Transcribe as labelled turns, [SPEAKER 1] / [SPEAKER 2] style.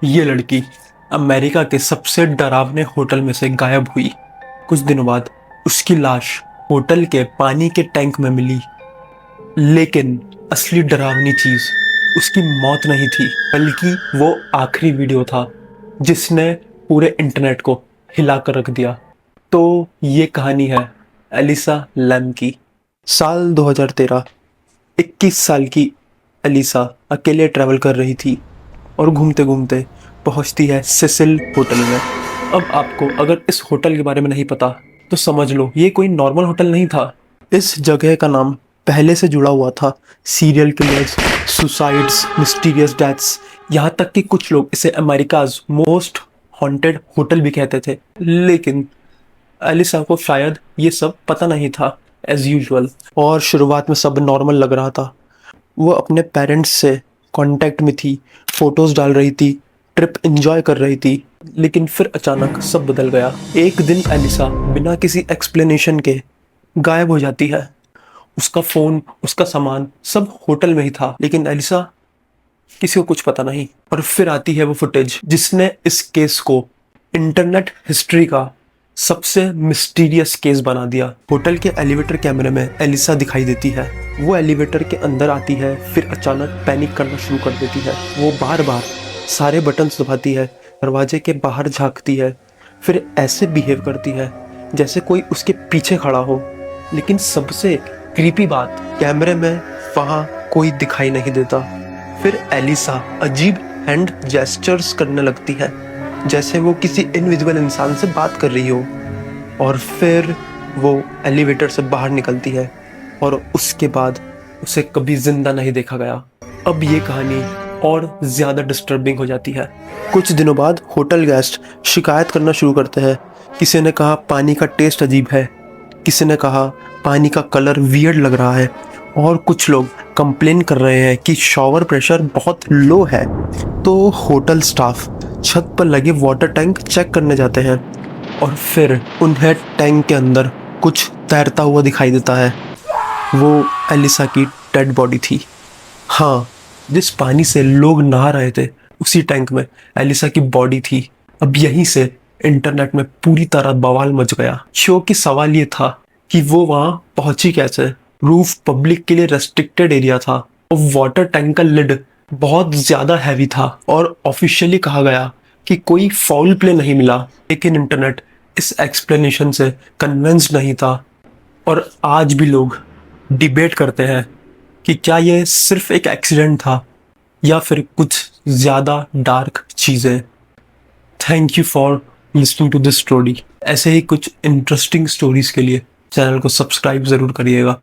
[SPEAKER 1] ये लड़की अमेरिका के सबसे डरावने होटल में से गायब हुई। कुछ दिनों बाद उसकी लाश होटल के पानी के टैंक में मिली। लेकिन असली डरावनी चीज उसकी मौत नहीं थी, बल्कि वो आखिरी वीडियो था जिसने पूरे इंटरनेट को हिला कर रख दिया। तो ये कहानी है एलिसा लैम की। साल 2013। 21 साल की एलिसा अकेले ट्रैवल कर रही थी और घूमते घूमते पहुंचती है सिसिल होटल में। अब आपको अगर इस होटल के बारे में नहीं पता तो समझ लो ये कोई नॉर्मल होटल नहीं था। इस जगह का नाम पहले से जुड़ा हुआ था serial killers, suicides, mysterious deaths, यहाँ तक कि कुछ लोग इसे अमेरिकाज मोस्ट हॉन्टेड होटल भी कहते थे। लेकिन एलिसा को शायद ये सब पता नहीं था एज यूजुअल, और शुरुआत में सब नॉर्मल लग रहा था। वो अपने पेरेंट्स से कांटेक्ट में थी, फोटोज डाल रही थी, ट्रिप एंजॉय कर रही थी। लेकिन फिर अचानक सब बदल गया। एक दिन एलिसा बिना किसी एक्सप्लेनेशन के गायब हो जाती है। उसका फोन, उसका सामान सब होटल में ही था, लेकिन एलिसा, किसी को कुछ पता नहीं। और फिर आती है वो फुटेज जिसने इस केस को इंटरनेट हिस्ट्री का सबसे मिस्टीरियस केस बना दिया। होटल के एलिवेटर कैमरे में एलिसा दिखाई देती है। वो एलिवेटर के अंदर आती है, फिर अचानक पैनिक करना शुरू कर देती है। वो बार बार सारे बटन्स दबाती है, दरवाजे के बाहर झांकती है, फिर ऐसे बिहेव करती है जैसे कोई उसके पीछे खड़ा हो। लेकिन सबसे क्रीपी बात, कैमरे में वहाँ कोई दिखाई नहीं देता। फिर एलिसा अजीब हैंड जेस्चर्स करने लगती है जैसे वो किसी इनविजिबल इंसान से बात कर रही हो। और फिर वो एलिवेटर से बाहर निकलती है और उसके बाद उसे कभी जिंदा नहीं देखा गया। अब ये कहानी और ज़्यादा डिस्टर्बिंग हो जाती है। कुछ दिनों बाद होटल गेस्ट शिकायत करना शुरू करते हैं। किसी ने कहा पानी का टेस्ट अजीब है, किसी ने कहा पानी का कलर वियर्ड लग रहा है, और कुछ लोग कंप्लेन कर रहे हैं कि शॉवर प्रेशर बहुत लो है। तो होटल स्टाफ छत पर लगे वाटर टैंक चेक करने जाते हैं और फिर उन्हें टैंक के अंदर कुछ तैरता हुआ दिखाई देता है। वो एलिसा की डेड बॉडी थी। हाँ, जिस पानी से लोग नहा रहे थे उसी टैंक में एलिसा की बॉडी थी। अब यहीं से इंटरनेट में पूरी तरह बवाल मच गया। शो की सवाल ये था कि वो वहां पहुंची कैसे। रूफ पब्लिक के लिए रेस्ट्रिक्टेड एरिया था और वाटर टैंक का लिड बहुत ज्यादा हैवी था, और ऑफिशियली कहा गया कि कोई फाउल प्ले नहीं मिला। लेकिन इंटरनेट इस एक्सप्लेनेशन से कन्विंस नहीं था, और आज भी लोग डिबेट करते हैं कि क्या ये सिर्फ एक एक्सीडेंट था या फिर कुछ ज़्यादा डार्क चीज़ें। Thank you for listening to this story. ऐसे ही कुछ इंटरेस्टिंग स्टोरीज के लिए चैनल को सब्सक्राइब ज़रूर करिएगा।